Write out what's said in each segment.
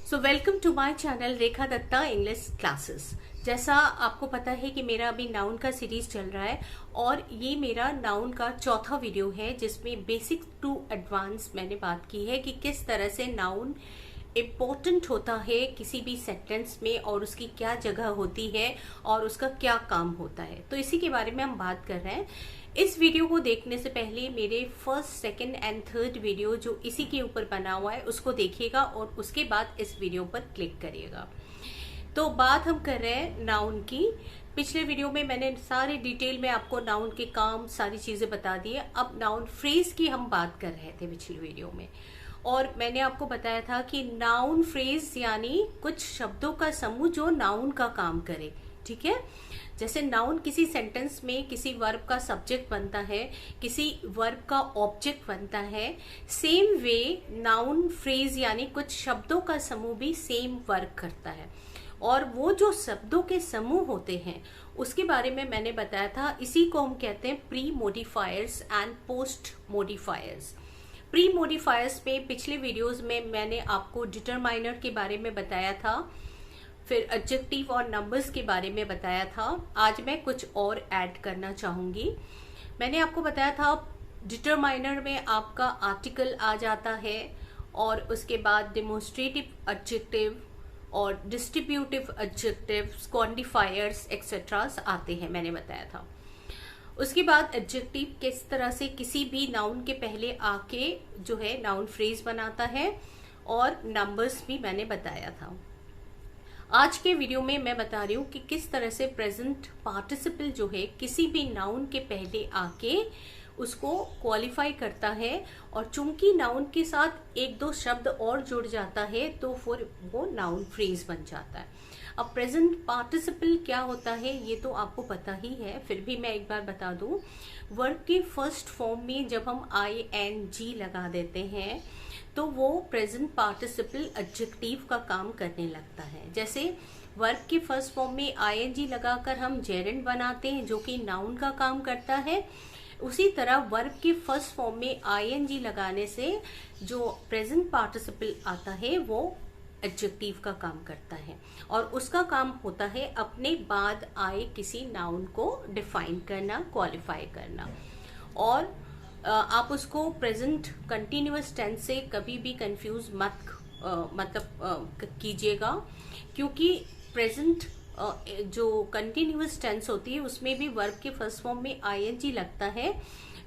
So welcome to my channel Rekha Datta English classes. जैसा आपको पता है कि मेरा अभी नाउन का सीरीज चल रहा है और ये मेरा नाउन का चौथा वीडियो है जिसमें बेसिक टू एडवांस मैंने बात की है कि किस तरह से नाउन इम्पोर्टेंट होता है किसी भी सेंटेंस में और उसकी क्या जगह होती है और उसका क्या काम होता है। तो इसी के बारे में हम बात कर रहे हैं। इस वीडियो को देखने से पहले मेरे first, second and third video जो इसी के ऊपर बना हुआ है उसको देखिएगा और उसके बाद इस वीडियो पर क्लिक करिएगा। तो बात हम कर रहे हैं नाउन की। पिछले वीडियो में मैंने सारे डिटेल में आपको नाउन के काम सारी चीजें बता दी है। अब नाउन फ्रेज की हम बात कर रहे थे पिछले वीडियो में और मैंने आपको बताया था कि नाउन फ्रेज यानी कुछ शब्दों का समूह जो नाउन का काम करे। ठीक है, जैसे नाउन किसी सेंटेंस में किसी वर्ब का सब्जेक्ट बनता है, किसी वर्ब का ऑब्जेक्ट बनता है, सेम वे नाउन फ्रेज यानी कुछ शब्दों का समूह भी सेम वर्क करता है। और वो जो शब्दों के समूह होते हैं उसके बारे में मैंने बताया था। इसी को हम कहते हैं pre modifiers and post modifiers. Pre modifiers में पिछले वीडियोस में मैंने आपको डिटरमाइनर के बारे में बताया था, फिर एडजेक्टिव और नंबर्स के बारे में बताया था। आज मैं कुछ और ऐड करना चाहूंगी। मैंने आपको बताया था डिटरमाइनर में आपका आर्टिकल आ जाता है और उसके बाद डेमोन्स्ट्रेटिव एडजेक्टिव और डिस्ट्रीब्यूटिव एडजेक्टिव, क्वांटिफायर्स एक्सेट्रा आते हैं, मैंने बताया था। उसके बाद एडजेक्टिव किस तरह से किसी भी नाउन के पहले आके जो है नाउन फ्रेज बनाता है और नंबर्स भी मैंने बताया था। आज के वीडियो में मैं बता रही हूँ कि किस तरह से प्रेजेंट पार्टिसिपल जो है किसी भी नाउन के पहले आके उसको क्वालिफाई करता है और चूंकि नाउन के साथ एक दो शब्द और जुड़ जाता है तो फिर वो नाउन फ्रेज बन जाता है। अब प्रेजेंट पार्टिसिपल क्या होता है ये तो आपको पता ही है, फिर भी मैं एक बार बता दूं। वर्ब के फर्स्ट फॉर्म में जब हम ING लगा देते हैं तो वो प्रेजेंट पार्टिसिपल एडजेक्टिव का काम करने लगता है। जैसे वर्ब के फर्स्ट फॉर्म में ING लगाकर हम जेरेंड बनाते हैं जो कि नाउन का काम करता है, उसी तरह वर्ब के फर्स्ट फॉर्म में ING लगाने से जो प्रेजेंट पार्टिसिपल आता है वो एडजेक्टिव का काम करता है और उसका काम होता है अपने बाद आए किसी नाउन को डिफाइन करना, क्वालिफाई करना। और आप उसको प्रेजेंट कंटिन्यूअस टेंस से कभी भी कंफ्यूज मत कीजिएगा, क्योंकि प्रेजेंट जो कंटिन्यूअस टेंस होती है उसमें भी वर्ब के फर्स्ट फॉर्म में ING लगता है,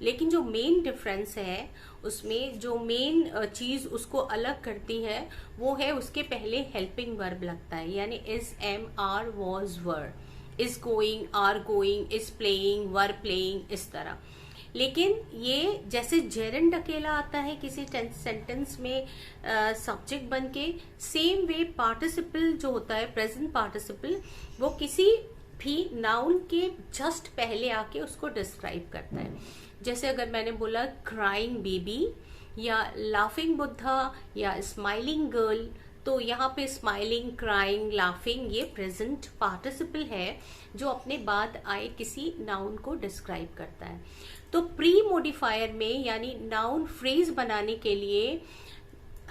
लेकिन जो मेन डिफरेंस है उसमें जो मेन चीज उसको अलग करती है वो है उसके पहले हेल्पिंग वर्ब लगता है, यानी is, am, are, was, were, is going, are going, is playing, were playing, इस तरह। लेकिन ये जैसे जेरेंड अकेला आता है किसी सेंटेंस में सब्जेक्ट बन के, सेम वे पार्टिसिपल जो होता है प्रेजेंट पार्टिसिपल वो किसी भी नाउन के जस्ट पहले आके उसको डिस्क्राइब करता है। जैसे अगर मैंने बोला क्राइंग बेबी या लाफिंग बुद्धा या स्माइलिंग गर्ल, तो यहाँ पे स्माइलिंग, क्राइंग, लाफिंग ये प्रेजेंट पार्टिसिपल है जो अपने बाद आए किसी नाउन को डिस्क्राइब करता है। तो प्री मोडिफायर में यानी नाउन फ्रेज बनाने के लिए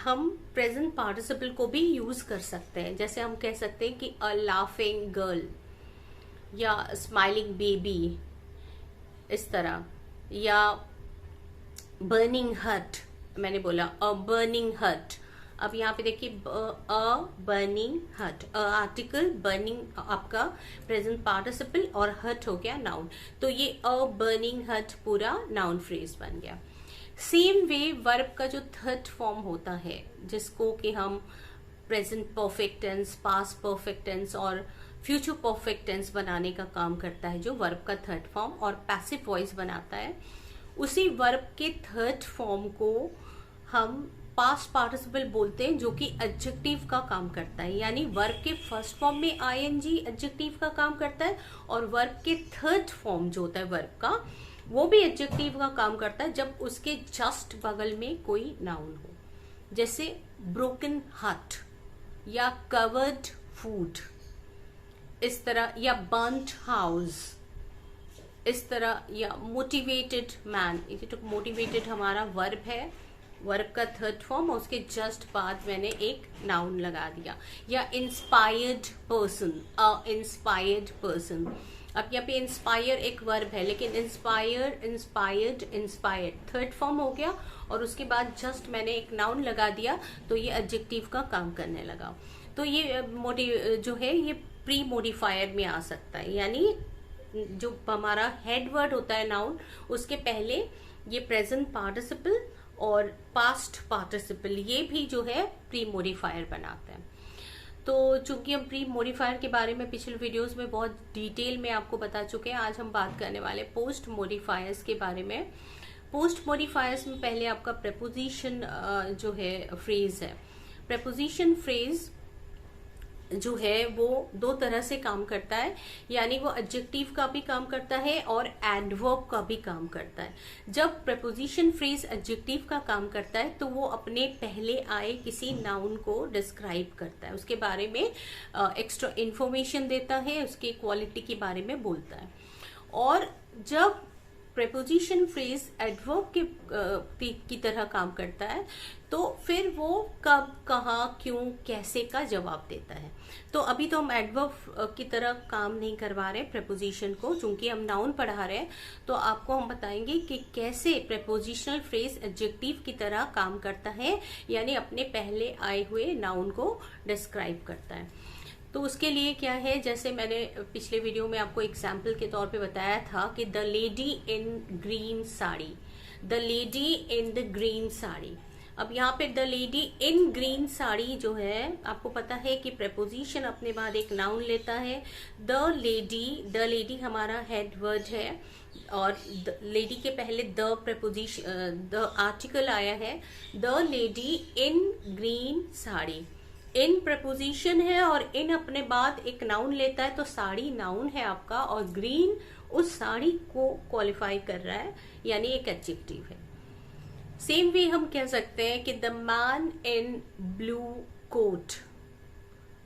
हम प्रेजेंट पार्टिसिपल को भी यूज कर सकते हैं। जैसे हम कह सकते हैं कि अ लाफिंग गर्ल या स्माइलिंग बेबी, इस तरह, या बर्निंग हट, मैंने बोला अ बर्निंग हट। अब यहाँ पे देखिए अ बर्निंग हट, अ आर्टिकल, बर्निंग आपका प्रेजेंट पार्टिसिपल और हट हो गया नाउन, तो ये अ बर्निंग हट पूरा नाउन फ्रेज बन गया। सेम वे वर्ब का जो थर्ड फॉर्म होता है जिसको कि हम present perfect tense, past perfect tense और फ्यूचर परफेक्ट टेंस बनाने का काम करता है, जो वर्ब का थर्ड फॉर्म और पैसिव वॉइस बनाता है, उसी वर्ब के थर्ड फॉर्म को हम पास्ट पार्टिसिपल बोलते हैं जो कि एडजेक्टिव का काम करता है। यानी वर्ब के फर्स्ट फॉर्म में ING एडजेक्टिव का काम करता है और वर्ब के थर्ड फॉर्म जो होता है वर्ब का वो भी एडजेक्टिव का काम करता है जब उसके जस्ट बगल में कोई नाउन हो। जैसे ब्रोकन हार्ट या कवर्ड फूड, इस तरह, या बर्न्ट हाउस, इस तरह, या मोटिवेटेड मैन। तो मोटिवेटेड हमारा वर्ब है वर्ब का थर्ड फॉर्म, और उसके जस्ट बाद मैंने एक नाउन लगा दिया, या इंस्पायर्ड पर्सन, इंस्पायर्ड पर्सन। अब यहाँ पे इंस्पायर एक वर्ब है, लेकिन inspire, inspired, inspired third form हो गया, और उसके बाद जस्ट मैंने एक नाउन लगा दिया, तो ये एडजेक्टिव का काम करने लगा। तो ये जो है ये प्री मॉडिफायर में आ सकता है, यानी जो हमारा हेड वर्ड होता है नाउन, उसके पहले ये प्रेजेंट पार्टिसिपल और पास्ट पार्टिसिपल ये भी जो है प्री मॉडिफायर बनाते हैं। तो चूंकि हम प्री मॉडिफायर के बारे में पिछले वीडियोस में बहुत डिटेल में आपको बता चुके हैं, आज हम बात करने वाले पोस्ट मॉडिफायर्स के बारे में। पोस्ट मॉडिफायर्स में पहले आपका प्रेपोजिशन जो है फ्रेज है। प्रेपोजिशन फ्रेज जो है वो दो तरह से काम करता है, यानी वो एडजेक्टिव का भी काम करता है और एडवर्ब का भी काम करता है। जब प्रेपोजिशन फ्रेज एडजेक्टिव का काम करता है तो वो अपने पहले आए किसी नाउन को डिस्क्राइब करता है, उसके बारे में एक्स्ट्रा इंफॉर्मेशन देता है, उसके क्वालिटी के बारे में बोलता है। और जब प्रेपोजिशन फ्रेज एडवर्ब की तरह काम करता है तो फिर वो कब, कहाँ, क्यों, कैसे का जवाब देता है। तो अभी तो हम एडवर्ब की तरह काम नहीं करवा रहे प्रेपोजिशन को, चूंकि हम नाउन पढ़ा रहे हैं, तो आपको हम बताएंगे कि कैसे प्रेपोजिशनल फ्रेज एडजेक्टिव की तरह काम करता है, यानी अपने पहले आए हुए नाउन को डिस्क्राइब करता है। तो उसके लिए क्या है, जैसे मैंने पिछले वीडियो में आपको एग्जाम्पल के तौर पे बताया था कि the lady in green sari, the lady in the green sari. अब यहाँ पे the lady in green sari जो है, आपको पता है कि प्रेपोजिशन अपने बाद एक नाउन लेता है। द लेडी हमारा हेड वर्ड है, और लेडी के पहले द प्रेपोजिशन, द आर्टिकल आया है। The lady in green sari, in preposition है और इन अपने बाद एक नाउन लेता है, तो साड़ी नाउन है आपका, और ग्रीन उस साड़ी को क्वालिफाई कर रहा है, यानी एक एडजेक्टिव है। सेम वे हम कह सकते हैं कि the man in blue coat,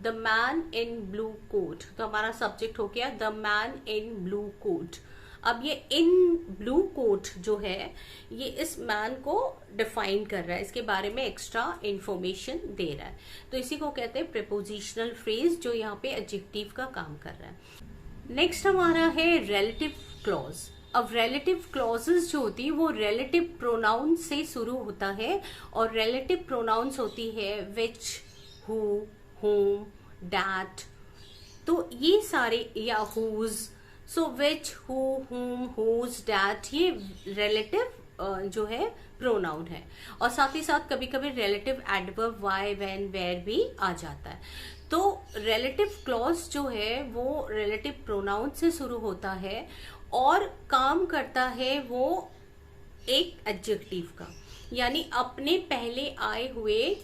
the man in blue coat, तो हमारा सब्जेक्ट हो गया the man in blue coat. अब ये इन ब्लू कोट जो है ये इस मैन को डिफाइन कर रहा है, इसके बारे में एक्स्ट्रा इंफॉर्मेशन दे रहा है, तो इसी को कहते हैं प्रेपोजिशनल फ्रेज, जो यहाँ पे एडजेक्टिव का काम कर रहा है। नेक्स्ट हमारा है रिलेटिव क्लॉज। अब रिलेटिव क्लॉजेस जो होती है वो रिलेटिव प्रोनाउन से शुरू होता है, और रिलेटिव प्रोनाउंस होती है विच, हु, whom, that, तो ये सारे, या whose, so which, who, whom, whose, that, ये रिलेटिव जो है प्रोनाउन है। और साथ ही साथ कभी कभी relative adverb why, when, where भी आ जाता है। तो रिलेटिव क्लॉज जो है वो रिलेटिव प्रोनाउन से शुरू होता है और काम करता है वो एक एडजेक्टिव का, यानी अपने पहले आए हुए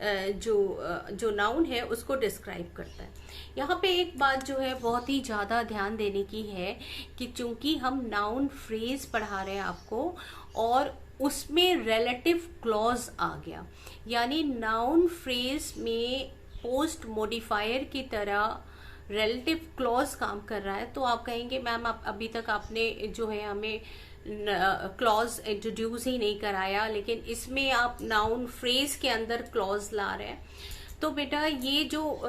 जो नाउन है उसको डिस्क्राइब करता है। यहाँ पे एक बात जो है बहुत ही ज्यादा ध्यान देने की है कि चूंकि हम नाउन फ्रेज पढ़ा रहे हैं आपको, और उसमें रिलेटिव क्लॉज आ गया, यानी नाउन फ्रेज में पोस्ट मॉडिफायर की तरह रिलेटिव क्लॉज काम कर रहा है, तो आप कहेंगे मैम आप अभी तक आपने जो है हमें क्लॉज इंट्रोड्यूस ही नहीं कराया, लेकिन इसमें आप नाउन फ्रेज के अंदर क्लॉज ला रहे हैं। तो बेटा ये जो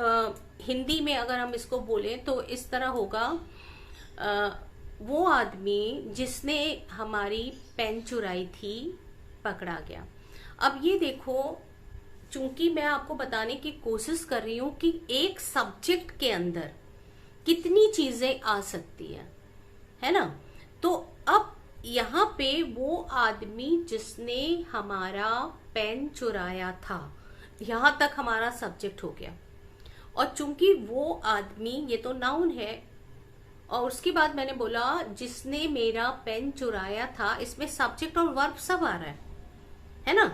हिंदी में अगर हम इसको बोलें तो इस तरह होगा, वो आदमी जिसने हमारी पेन चुराई थी पकड़ा गया। अब ये देखो, चूंकि मैं आपको बताने की कोशिश कर रही हूं कि एक सब्जेक्ट के अंदर कितनी चीजें आ सकती है ना। तो अब यहाँ पे वो आदमी जिसने हमारा पेन चुराया था, यहां तक हमारा सब्जेक्ट हो गया, और चूंकि वो आदमी ये तो नाउन है, और उसके बाद मैंने बोला जिसने मेरा पेन चुराया था, इसमें सब्जेक्ट और वर्ब सब आ रहा है ना।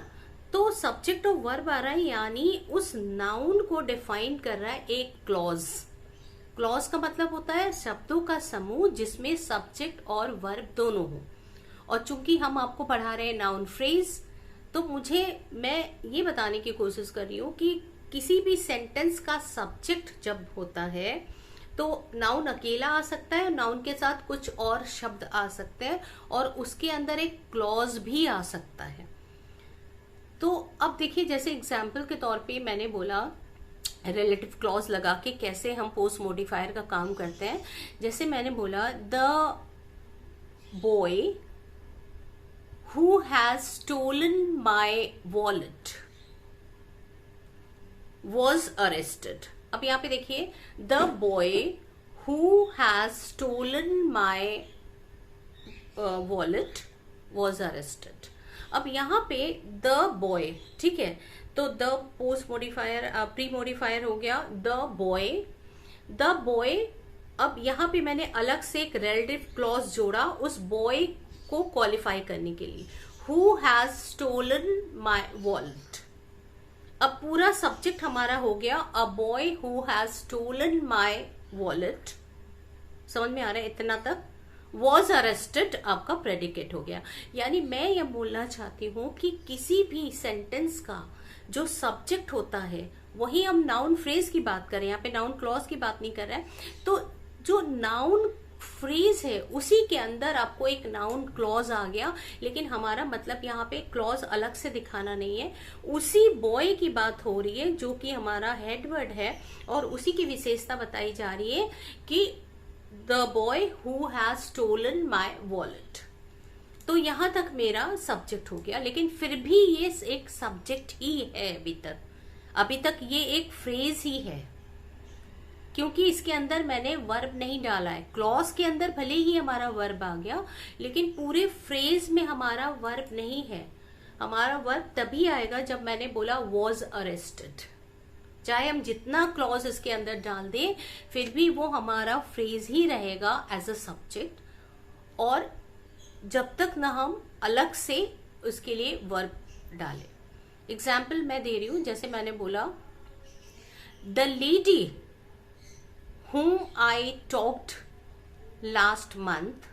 तो सब्जेक्ट और वर्ब आ रहा है, यानी उस नाउन को डिफाइन कर रहा है एक क्लॉज। क्लॉज का मतलब होता है शब्दों का समूह जिसमें सब्जेक्ट और वर्ब दोनों हो। और चूंकि हम आपको पढ़ा रहे हैं नाउन फ्रेज, तो मैं ये बताने की कोशिश कर रही हूँ कि किसी भी सेंटेंस का सब्जेक्ट जब होता है तो नाउन अकेला आ सकता है, नाउन के साथ कुछ और शब्द आ सकते हैं, और उसके अंदर एक क्लॉज भी आ सकता है। तो अब देखिए, जैसे एग्जाम्पल के तौर पे मैंने बोला रिलेटिव क्लॉज लगा के कैसे हम पोस्ट मॉडिफायर का काम करते हैं। जैसे मैंने बोला the boy who has stolen my wallet was arrested. अब यहाँ पे देखिए the boy who has stolen my wallet was arrested. अब यहाँ पे द बॉय, ठीक है, तो the post modifier pre modifier हो गया द बॉय। द बॉय, अब यहाँ पे मैंने अलग से एक रिलेटिव क्लॉज जोड़ा उस बॉय को क्वालिफाई करने के लिए, who has stolen my wallet. अब पूरा सब्जेक्ट हमारा हो गया a boy who has stolen my wallet. समझ में आ रहा है इतना तक? वॉज अरेस्टेड आपका प्रेडिकेट हो गया। यानी मैं यह बोलना चाहती हूं कि किसी भी सेंटेंस का जो सब्जेक्ट होता है, वही हम नाउन फ्रेज की बात करें, यहाँ पे नाउन क्लॉज की बात नहीं कर रहे हैं, तो जो नाउन फ्रेज है उसी के अंदर आपको एक नाउन क्लॉज आ गया। लेकिन हमारा मतलब यहाँ पे क्लॉज अलग से दिखाना नहीं है, उसी बॉय की बात हो रही है जो कि हमारा हेडवर्ड है, और उसी की विशेषता बताई जा रही है कि the boy who has stolen my wallet. तो यहां तक मेरा सब्जेक्ट हो गया, लेकिन फिर भी ये एक सब्जेक्ट ही है अभी तक ये एक फ्रेज ही है, क्योंकि इसके अंदर मैंने वर्ब नहीं डाला है। क्लॉज के अंदर भले ही हमारा वर्ब आ गया, लेकिन पूरे फ्रेज में हमारा वर्ब नहीं है। हमारा वर्ब तभी आएगा जब मैंने बोला वॉज अरेस्टेड। चाहे हम जितना क्लॉज इसके अंदर डाल दें, फिर भी वो हमारा फ्रेज ही रहेगा एज अ सब्जेक्ट, और जब तक ना हम अलग से उसके लिए वर्ब डालें। एग्जाम्पल मैं दे रही हूं, जैसे मैंने बोला the lady whom I talked last month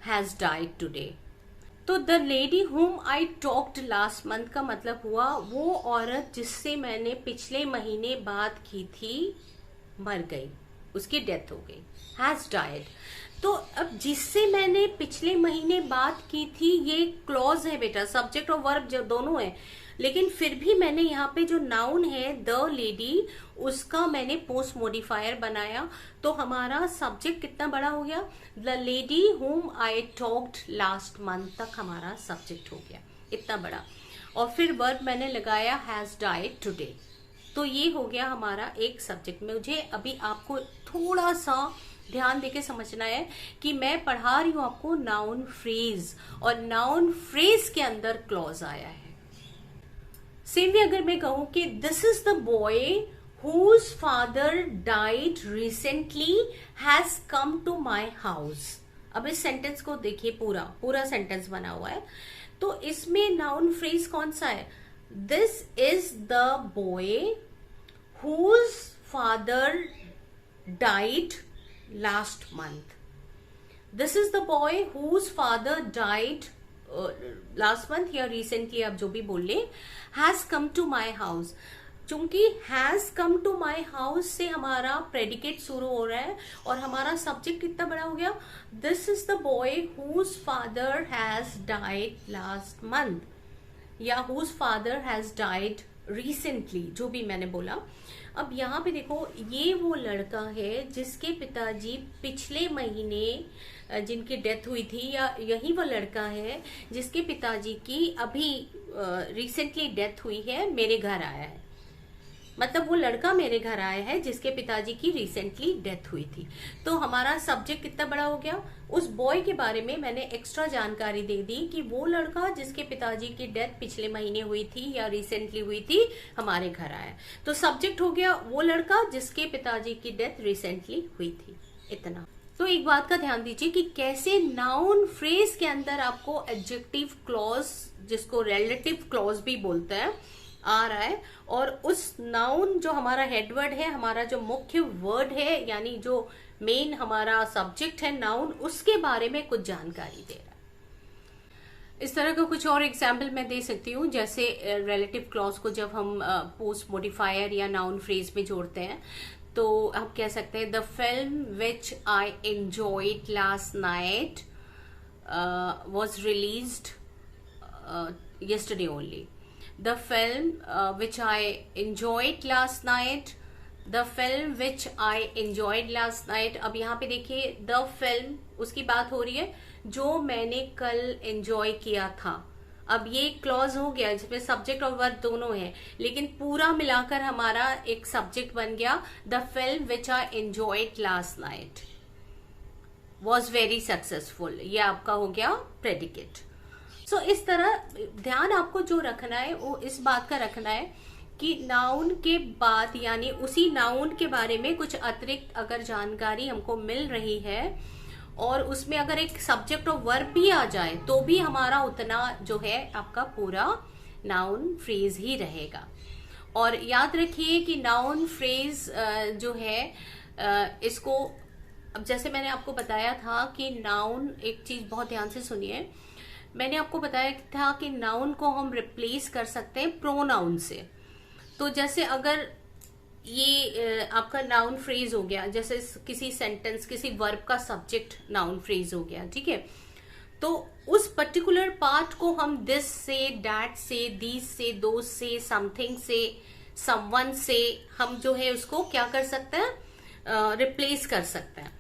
has died today। तो the lady whom I talked last month का मतलब हुआ वो औरत जिससे मैंने पिछले महीने बात की थी मर गई, उसकी डेथ हो गई, has died। तो अब जिससे मैंने पिछले महीने बात की थी, ये क्लॉज है बेटा, सब्जेक्ट और वर्ब दोनों है, लेकिन फिर भी मैंने यहाँ पे जो नाउन है द लेडी, उसका मैंने पोस्ट मॉडिफायर बनाया, तो हमारा सब्जेक्ट कितना बड़ा हो गया, द लेडी हुम आई टॉक्ड लास्ट मंथ तक हमारा सब्जेक्ट हो गया इतना बड़ा, और फिर वर्ब मैंने लगाया हैज डाइड टुडे। तो ये हो गया हमारा एक सब्जेक्ट। मुझे अभी आपको थोड़ा सा ध्यान देके समझना है कि मैं पढ़ा रही हूं आपको नाउन फ्रेज, और नाउन फ्रेज के अंदर क्लॉज आया है। सेम वे अगर मैं कहूं कि this is the boy whose father died recently has come to my house। अब इस सेंटेंस को देखिए, पूरा सेंटेंस बना हुआ है, तो इसमें नाउन फ्रेज कौन सा है, this is the boy whose father died last month। This is the boy whose father died last month या रिसेंटली, आप जो भी बोल ले, has come to my house. चूंकि has come to my house से हमारा प्रेडिकेट शुरू हो रहा है, और हमारा सब्जेक्ट कितना बड़ा हो गया, this is the boy whose father has died last month, या whose father has died recently, जो भी मैंने बोला। अब यहाँ पे देखो, ये वो लड़का है जिसके पिताजी पिछले महीने जिनकी डेथ हुई थी, या यही वो लड़का है जिसके पिताजी की अभी रिसेंटली डेथ हुई है, मेरे घर आया है। मतलब वो लड़का मेरे घर आया है जिसके पिताजी की रिसेंटली डेथ हुई थी। तो हमारा सब्जेक्ट कितना बड़ा हो गया, उस बॉय के बारे में मैंने एक्स्ट्रा जानकारी दे दी कि वो लड़का जिसके पिताजी की डेथ पिछले महीने हुई थी या रिसेंटली हुई थी, हमारे घर आया। तो सब्जेक्ट हो गया वो लड़का जिसके पिताजी की डेथ रिसेंटली हुई थी, इतना। तो एक बात का ध्यान दीजिए कि कैसे नाउन फ्रेज के अंदर आपको एडजेक्टिव क्लॉज, जिसको रिलेटिव क्लॉज भी बोलते हैं, आ रहा है, और उस नाउन जो हमारा हेडवर्ड है, हमारा जो मुख्य वर्ड है, यानी जो मेन हमारा सब्जेक्ट है नाउन, उसके बारे में कुछ जानकारी दे रहा है। इस तरह का कुछ और एग्जाम्पल मैं दे सकती हूँ, जैसे रिलेटिव क्लॉज को जब हम पोस्ट मॉडिफायर या नाउन फ्रेज में जोड़ते हैं, तो आप कह सकते हैं the film which I enjoyed last night was released yesterday only. The film which I enjoyed last night. The film which I enjoyed last night. अब यहाँ पे देखिए the film, उसकी बात हो रही है जो मैंने कल enjoy किया था. अब ये क्लॉज हो गया जिसमें सब्जेक्ट और वर्ब दोनों है, लेकिन पूरा मिलाकर हमारा एक सब्जेक्ट बन गया. The film which I enjoyed last night was very successful. ये आपका हो गया प्रेडिकेट. सो इस तरह ध्यान आपको जो रखना है वो इस बात का रखना है कि नाउन के बाद यानी उसी नाउन के बारे में कुछ अतिरिक्त अगर जानकारी हमको मिल रही है और उसमें अगर एक सब्जेक्ट और वर्ब भी आ जाए तो भी हमारा उतना जो है आपका पूरा नाउन फ्रेज ही रहेगा. और याद रखिए कि नाउन फ्रेज जो है इसको, अब जैसे मैंने आपको बताया था कि नाउन, एक चीज बहुत ध्यान से सुनिए, मैंने आपको बताया था कि नाउन को हम रिप्लेस कर सकते हैं प्रोनाउन से. तो जैसे अगर ये आपका नाउन फ्रेज हो गया, जैसे किसी सेंटेंस किसी वर्ब का सब्जेक्ट नाउन फ्रेज हो गया, ठीक है, तो उस पर्टिकुलर पार्ट को हम दिस से, दैट से, दीस से, दोस से, समथिंग से, समवन से हम जो है उसको क्या कर सकते हैं, रिप्लेस कर सकते हैं.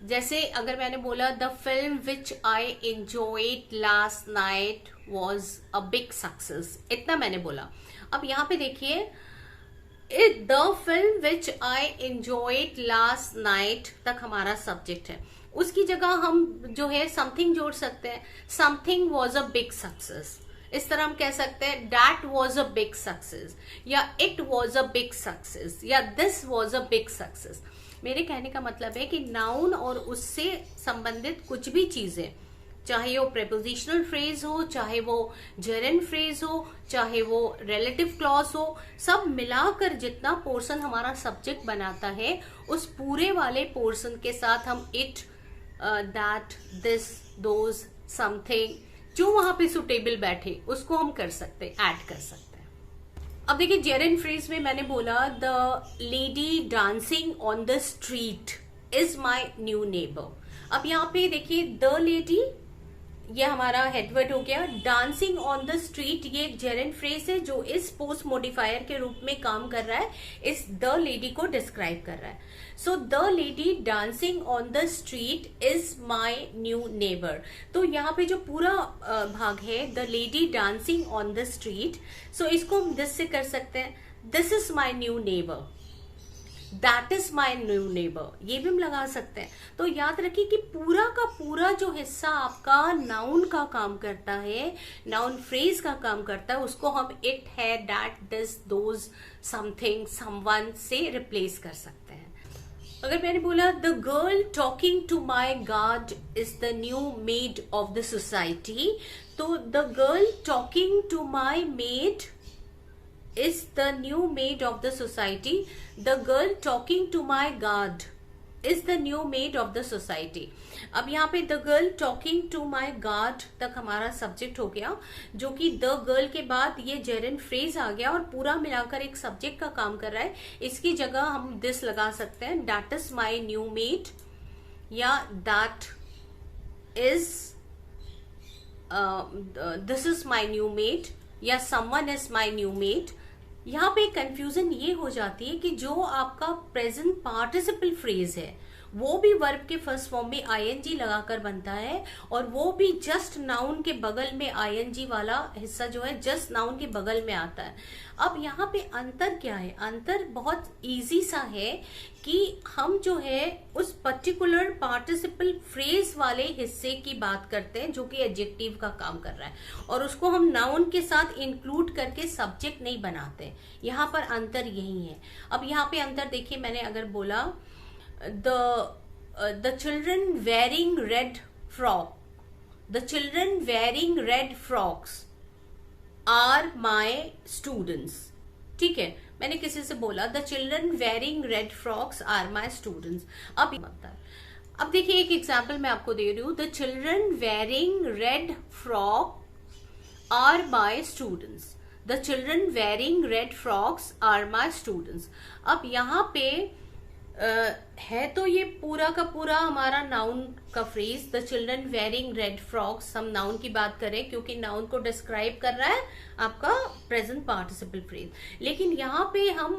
जैसे अगर मैंने बोला the film which I enjoyed last night was a big success, इतना मैंने बोला. अब यहाँ पे देखिए the film which I enjoyed last night तक हमारा सब्जेक्ट है. उसकी जगह हम जो है समथिंग जोड़ सकते हैं. Something was a big success, इस तरह हम कह सकते हैं that was a big success, या it was a big success, या this was a big success. मेरे कहने का मतलब है कि नाउन और उससे संबंधित कुछ भी चीजें, चाहे वो प्रेपोजिशनल फ्रेज हो, चाहे वो जेरेंड फ्रेज हो, चाहे वो रिलेटिव क्लॉज हो, सब मिलाकर जितना पोर्शन हमारा सब्जेक्ट बनाता है उस पूरे वाले पोर्शन के साथ हम it, that, this, those, something जो वहां पे सुटेबल बैठे उसको हम कर सकते हैं, ऐड कर सकते हैं. अब देखिए जेरेंड फ्रेज में मैंने बोला the lady dancing on the street is my new neighbour. अब यहाँ पे देखिए द लेडी, ये हमारा हेडवर्ड हो गया. डांसिंग ऑन द स्ट्रीट ये एक जेरेंड फ्रेज है जो इस पोस्ट मॉडिफायर के रूप में काम कर रहा है, इस द लेडी को डिस्क्राइब कर रहा है. So the lady dancing on the street is my new neighbour. तो यहाँ पे जो पूरा भाग है the lady dancing on the street, so इसको हम दिस से कर सकते हैं, this is my new neighbour, that is my new neighbour, ये भी हम लगा सकते हैं. तो याद रखिए कि पूरा का पूरा जो हिस्सा आपका नाउन का काम करता है, नाउन फ्रेज का काम करता है, उसको हम इट, है, that, this, those, something, someone से रिप्लेस कर सकते हैं. अगर मैंने बोला the girl talking to my God is the new maid of the society, तो the girl talking to my maid is the new maid of the society. The girl talking to my God is the new maid of the society. अब यहाँ पे the girl talking to my God तक हमारा subject हो गया, जो कि the girl के बाद ये जेरेंड फ्रेज आ गया और पूरा मिलाकर एक सब्जेक्ट का काम कर रहा है. इसकी जगह हम this लगा सकते हैं, that is my new maid, या that is this is my new maid, या someone is my new maid. यहाँ पे कंफ्यूजन ये हो जाती है कि जो आपका प्रेजेंट पार्टिसिपल फ्रेज है वो भी वर्ब के फर्स्ट फॉर्म में आईएनजी लगाकर बनता है, और वो भी जस्ट नाउन के बगल में आईएनजी वाला हिस्सा जो है जस्ट नाउन के बगल में आता है. अब यहाँ पे अंतर क्या है? अंतर बहुत इजी सा है कि हम जो है उस पर्टिकुलर पार्टिसिपल फ्रेज वाले हिस्से की बात करते हैं जो कि एडजेक्टिव का काम कर रहा है, और उसको हम नाउन के साथ इंक्लूड करके सब्जेक्ट नहीं बनाते. यहाँ पर अंतर यही है. अब यहाँ पे अंतर देखिए, मैंने अगर बोला the children wearing red frock, the children wearing red frocks are my students. ठीक है, मैंने किसी से बोला the children wearing red frocks are my students. अब देखिए एक एग्जाम्पल मैं आपको दे रही हूँ, the children wearing red frock are my students. The children wearing red frocks are my students. अब यहाँ पे है तो ये पूरा का पूरा हमारा नाउन का phrase, the children wearing red frocks. हम नाउन की बात करें क्योंकि नाउन को डिस्क्राइब कर रहा है आपका प्रेजेंट पार्टिसिपल फ्रेज, लेकिन यहाँ पे हम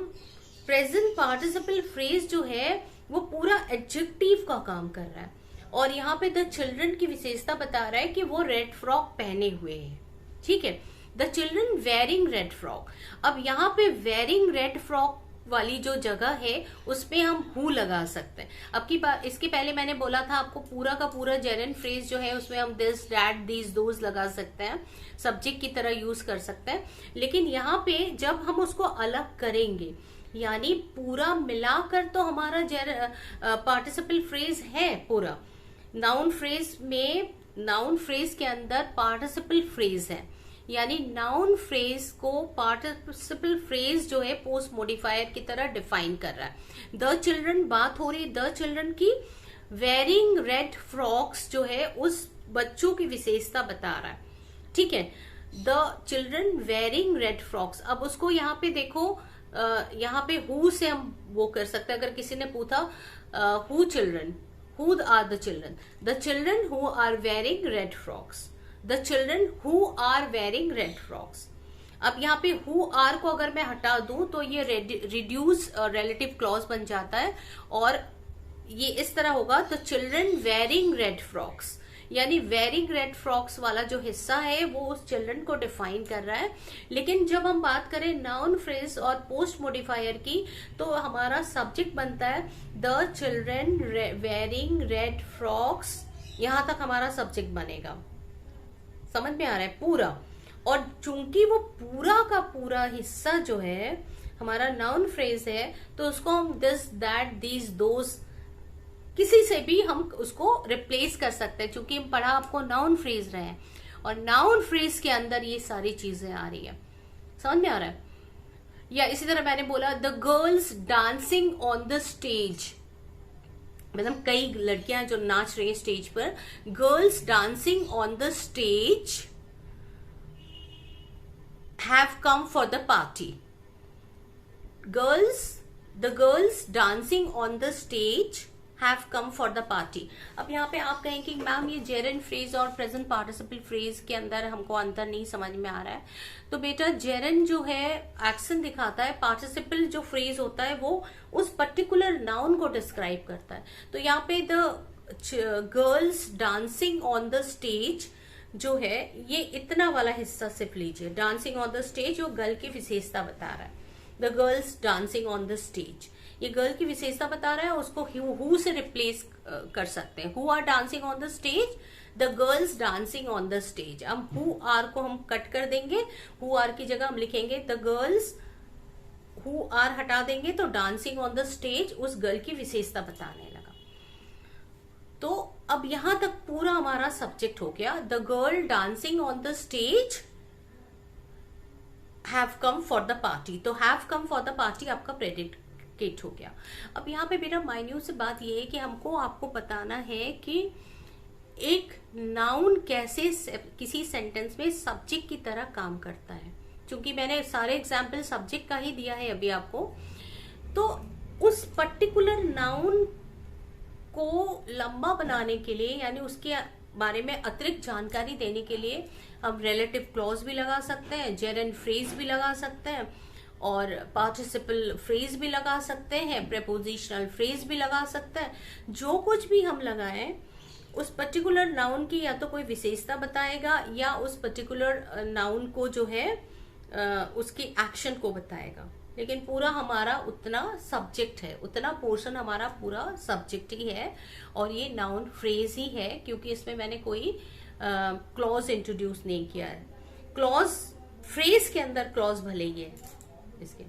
प्रेजेंट पार्टिसिपल फ्रेज जो है वो पूरा एडजेक्टिव का काम कर रहा है, और यहाँ पे द चिल्ड्रन की विशेषता बता रहा है कि वो रेड फ्रॉक पहने हुए हैं। ठीक है, the children wearing red frock. अब यहाँ पे वेयरिंग रेड फ्रॉक वाली जो जगह है उसपे हम हु लगा सकते हैं। अब की बात, इसके पहले मैंने बोला था आपको पूरा का पूरा जेरेंट फ्रेज जो है उसमें हम दिस, दैट, दीज, दोज लगा सकते हैं, सब्जेक्ट की तरह यूज कर सकते हैं। लेकिन यहाँ पे जब हम उसको अलग करेंगे, यानी पूरा मिलाकर तो हमारा पार्टिसिपल फ्रेज है पूरा। नाउन फ्रेज के अंदर पार्टिसिपल फ्रेज है, यानी नाउन फ्रेज को पार्टिसिपल फ्रेज जो है पोस्ट मॉडिफायर की तरह डिफाइन कर रहा है। द चिल्ड्रन, बात हो रही द चिल्ड्रन की, वेयरिंग रेड फ्रॉक्स जो है उस बच्चों की विशेषता बता रहा है। ठीक है, the children wearing red frocks. अब उसको यहाँ पे देखो, यहाँ पे हु से हम वो कर सकते हैं। अगर किसी ने पूछा who children, who are the children, the children who are wearing red frocks, the children who are wearing red frocks. अब यहाँ पे हु आर को अगर मैं हटा दूं तो ये रिड्यूस रिलेटिव क्लॉज बन जाता है, और ये इस तरह होगा, the children wearing red frocks, यानी वेयरिंग रेड फ्रॉक्स वाला जो हिस्सा है वो उस चिल्ड्रन को डिफाइन कर रहा है। लेकिन जब हम बात करें नाउन फ्रेज और पोस्ट मॉडिफायर की, तो हमारा सब्जेक्ट बनता है the children wearing red frocks, यहां तक हमारा सब्जेक्ट बनेगा। समझ में आ रहा है पूरा? और चूंकि वो पूरा का पूरा हिस्सा जो है हमारा नाउन फ्रेज है, तो उसको हम दिस, दैट, दीज, दोज किसी से भी हम उसको रिप्लेस कर सकते हैं, क्योंकि हम पढ़ा आपको नाउन फ्रेज रहे हैं, और नाउन फ्रेज के अंदर ये सारी चीजें आ रही है। समझ में आ रहा है? या इसी तरह मैंने बोला the girls dancing on the stage, मतलब कई लड़कियां जो नाच रही हैं स्टेज पर, girls dancing on the stage have come for the party. The girls dancing on the stage have come for the party. अब यहाँ पे आप कहें कि मैम ये जेरेंट फ्रेज और प्रेजेंट पार्टिसिपल फ्रेज के अंदर हमको अंतर नहीं समझ में आ रहा है। तो बेटा जेरेंट जो है एक्शन दिखाता है, पार्टिसिपल जो फ्रेज होता है वो उस पर्टिकुलर नाउन को डिस्क्राइब करता है। तो यहाँ पे the girls dancing on the stage जो है, ये इतना वाला हिस्सा सिर्फ लीजिए, डांसिंग ऑन द स्टेज जो गर्ल की विशेषता बता रहा है। The girls dancing on the stage, ये गर्ल की विशेषता बता रहा है, उसको हु से रिप्लेस कर सकते हैं। Who are dancing on the stage, the girls dancing on the stage. अब हु आर को हम कट कर देंगे, हु आर की जगह हम लिखेंगे द गर्ल्स, हु आर हटा देंगे तो डांसिंग ऑन द स्टेज उस गर्ल की विशेषता बताने लगा। तो अब यहां तक पूरा हमारा सब्जेक्ट हो गया, the girl dancing on the stage have come for the party. तो have come for the party आपका प्रेडिकेट हो गया। अब यहाँ पे मेरा माइन्यूट से बात यह है कि हमको आपको बताना है कि एक नाउन कैसे किसी सेंटेंस में सब्जेक्ट की तरह काम करता है। क्योंकि मैंने सारे एग्जाम्पल सब्जेक्ट का ही दिया है अभी आपको, तो उस पर्टिकुलर नाउन को लंबा बनाने के लिए, यानी उसके बारे में अतिरिक्त जानकारी देने के लिए हम रिलेटिव क्लॉज भी लगा सकते हैं, जेरेंट फ्रेज भी लगा सकते हैं, और पार्टिसिपल फ्रेज भी लगा सकते हैं, प्रेपोजिशनल फ्रेज भी लगा सकते हैं। जो कुछ भी हम लगाएं उस पर्टिकुलर नाउन की या तो कोई विशेषता बताएगा या उस पर्टिकुलर नाउन को जो है उसकी एक्शन को बताएगा। लेकिन पूरा हमारा उतना सब्जेक्ट है, उतना पोर्शन हमारा पूरा सब्जेक्ट ही है, और ये नाउन फ्रेज ही है, क्योंकि इसमें मैंने कोई क्लॉज इंट्रोड्यूस नहीं किया है। क्लॉज फ्रेज के अंदर क्लॉज भले ही है इसके।